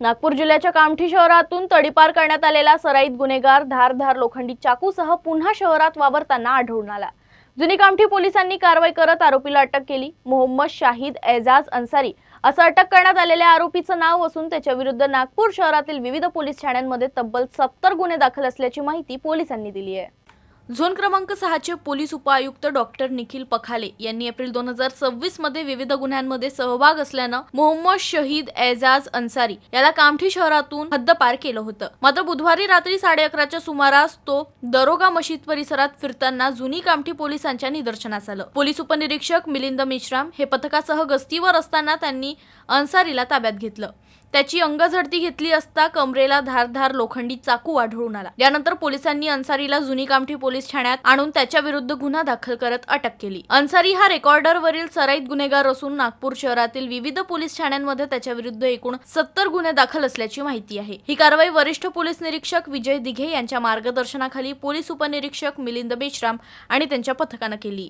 नागपूर जिल्ह्याच्या कामठी शहरातून तडीपार करण्यात आलेला सराईत गुन्हेगार धारधार लोखंडी चाकूसह पुन्हा शहरात वावरताना आढळून आला। जुनी कामठी पोलिसांनी कारवाई करत आरोपीला अटक केली। मोहम्मद शाहिद एजाज अन्सारी असं अटक करण्यात आलेल्या आरोपीचं नाव असून त्याच्या विरुद्ध नागपूर शहरातील विविध पोलीस ठाण्यांमध्ये तब्बल 70 गुन्हे दाखल असल्याची माहिती पोलिसांनी दिली आहे। झोन क्रमांक 6 चे पोलीस उपायुक्त डॉक्टर निखिल पखाले यांनी एप्रिल 2026 मध्ये विविध गुन्ह्यांमध्ये सहभाग असल्यानं मोहम्मद शहीद एजाज अन्सारी याला कामठी शहरातून हद्दपार केलं होतं। मात्र बुधवारी रात्री 11:30च्या सुमारास तो दरोगा मशीद परिसरात फिरताना जुनी कामठी पोलिसांच्या निदर्शनास आलं। पोलीस उपनिरीक्षक मिलिंद मेश्राम हे पथकासह गस्तीवर असताना त्यांनी अन्सारीला ताब्यात घेतलं। त्याची अंगझडती घेतली असता कमरेला धारधार लोखंडी चाकू आढळून आला। यानंतर पोलिसांनी अन्सारीला जुनी कामठी पोलीस ठाण्यात आणून त्याच्या विरुद्ध गुन्हा दाखल करत अटक केली। अन्सारी हा रेकॉर्डरवरील सराईत गुन्हेगार असून नागपूर शहरातील विविध पोलीस ठाण्यांमध्ये त्याच्या विरुद्ध एकूण 70 गुन्हे दाखल असल्याची माहिती आहे। ही कारवाई वरिष्ठ पोलीस निरीक्षक विजय दिघे यांच्या मार्गदर्शनाखाली पोलीस उपनिरीक्षक मिलिंद मेश्राम आणि त्यांच्या पथकाने केली।